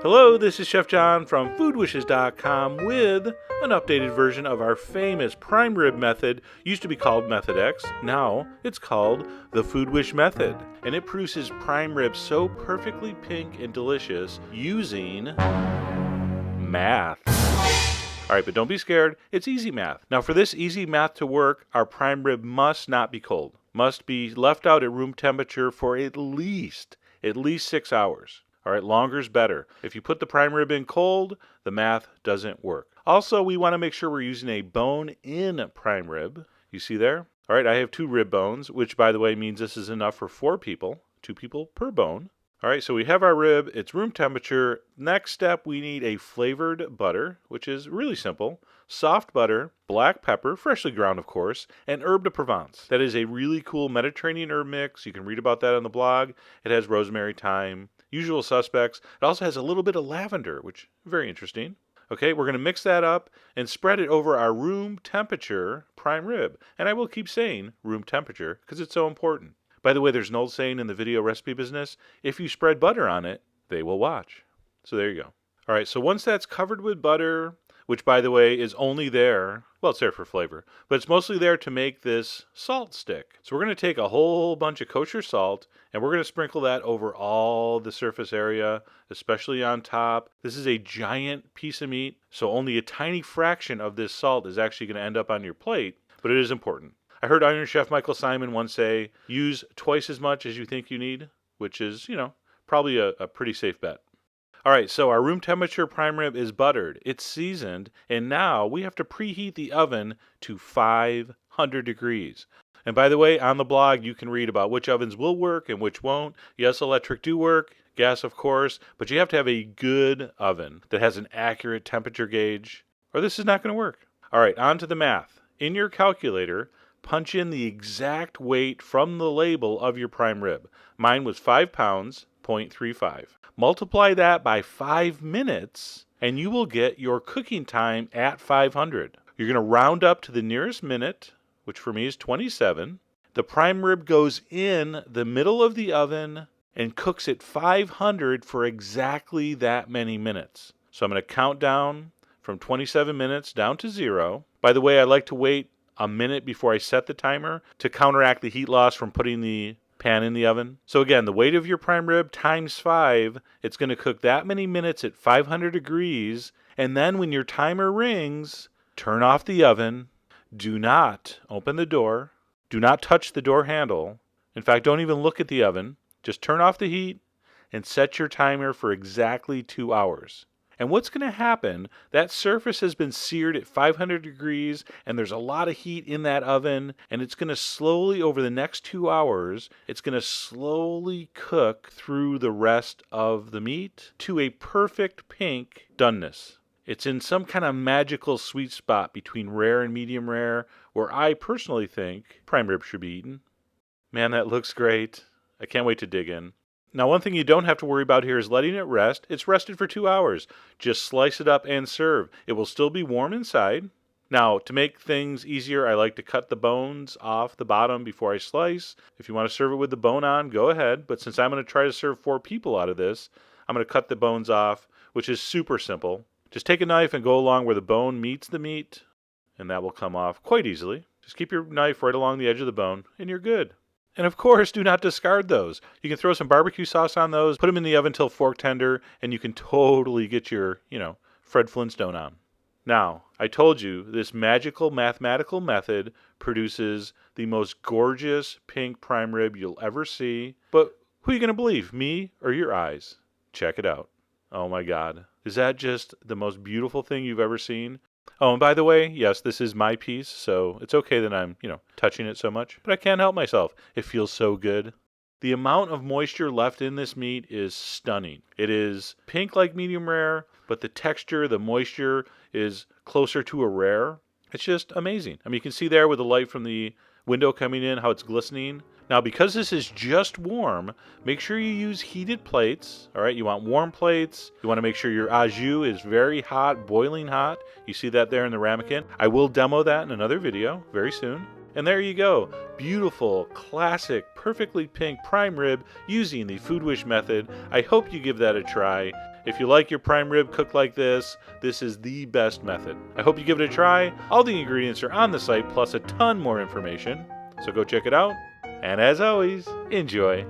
Hello, this is Chef John from foodwishes.com with an updated version of our famous prime rib method. Used to be called Method X, now it's called the Food Wish method. And it produces prime ribs so perfectly pink and delicious using math. Alright, but don't be scared, it's easy math. Now for this easy math to work, our prime rib must not be cold. Must be left out at room temperature for at least 6 hours. All right, longer is better. If you put the prime rib in cold, the math doesn't work. Also, we want to make sure we're using a bone-in prime rib. You see there? All right, I have 2 rib bones, which by the way means this is enough for 4 people, 2 people per bone. All right, so we have our rib, it's room temperature. Next step, we need a flavored butter, which is really simple. Soft butter, black pepper, freshly ground of course, and herb de Provence. That is a really cool Mediterranean herb mix. You can read about that on the blog. It has rosemary, thyme, usual suspects. It also has a little bit of lavender, which is very interesting. Okay, we're going to mix that up and spread it over our room temperature prime rib. And I will keep saying room temperature because it's so important. By the way, there's an old saying in the video recipe business, if you spread butter on it, they will watch. So there you go. All right, so once that's covered with butter, which by the way is only there, well, it's there for flavor, but it's mostly there to make this salt stick. So we're going to take a whole bunch of kosher salt and we're going to sprinkle that over all the surface area, especially on top. This is a giant piece of meat, so only a tiny fraction of this salt is actually going to end up on your plate, but it is important. I heard Iron Chef Michael Simon once say, use twice as much as you think you need, which is, probably a pretty safe bet. All right, so our room temperature prime rib is buttered, it's seasoned, and now we have to preheat the oven to 500 degrees. And by the way, on the blog, you can read about which ovens will work and which won't. Yes, electric do work, gas of course, but you have to have a good oven that has an accurate temperature gauge, or this is not going to work. All right, on to the math. In your calculator, punch in the exact weight from the label of your prime rib. Mine was 5 pounds, 0.35. Multiply that by 5 minutes, and you will get your cooking time at 500. You're going to round up to the nearest minute, which for me is 27. The prime rib goes in the middle of the oven and cooks at 500 for exactly that many minutes. So I'm going to count down from 27 minutes down to 0. By the way, I like to wait a minute before I set the timer to counteract the heat loss from putting the pan in the oven. So again, the weight of your prime rib times 5, it's going to cook that many minutes at 500 degrees, and then when your timer rings, turn off the oven. Do not open the door. Do not touch the door handle. In fact, don't even look at the oven. Just turn off the heat and set your timer for exactly 2 hours. And what's going to happen, that surface has been seared at 500 degrees and there's a lot of heat in that oven, and it's going to slowly, over the next 2 hours, it's going to slowly cook through the rest of the meat to a perfect pink doneness. It's in some kind of magical sweet spot between rare and medium rare, where I personally think prime rib should be eaten. Man, that looks great. I can't wait to dig in. Now, one thing you don't have to worry about here is letting it rest. It's rested for 2 hours. Just slice it up and serve. It will still be warm inside. Now, to make things easier, I like to cut the bones off the bottom before I slice. If you want to serve it with the bone on, go ahead. But since I'm going to try to serve 4 people out of this, I'm going to cut the bones off, which is super simple. Just take a knife and go along where the bone meets the meat, and that will come off quite easily. Just keep your knife right along the edge of the bone, and you're good. And of course, do not discard those. You can throw some barbecue sauce on those, put them in the oven till fork tender, and you can totally get your, Fred Flintstone on. Now, I told you this magical mathematical method produces the most gorgeous pink prime rib you'll ever see. But who are you going to believe, me or your eyes? Check it out. Oh my God. Is that just the most beautiful thing you've ever seen? Oh, and by the way, yes, this is my piece, so it's okay that I'm, touching it so much. But I can't help myself. It feels so good. The amount of moisture left in this meat is stunning. It is pink like medium rare, but the texture, the moisture is closer to a rare. It's just amazing. I mean, you can see there with the light from the window coming in how it's glistening. Now, because this is just warm, make sure you use heated plates. All right, you want warm plates. You want to make sure your au jus is very hot, boiling hot. You see that there in the ramekin. I will demo that in another video very soon. And there you go. Beautiful, classic, perfectly pink prime rib using the Food Wish method. I hope you give that a try. If you like your prime rib cooked like this is the best method. I hope you give it a try. All the ingredients are on the site, plus a ton more information. So go check it out. And as always, enjoy.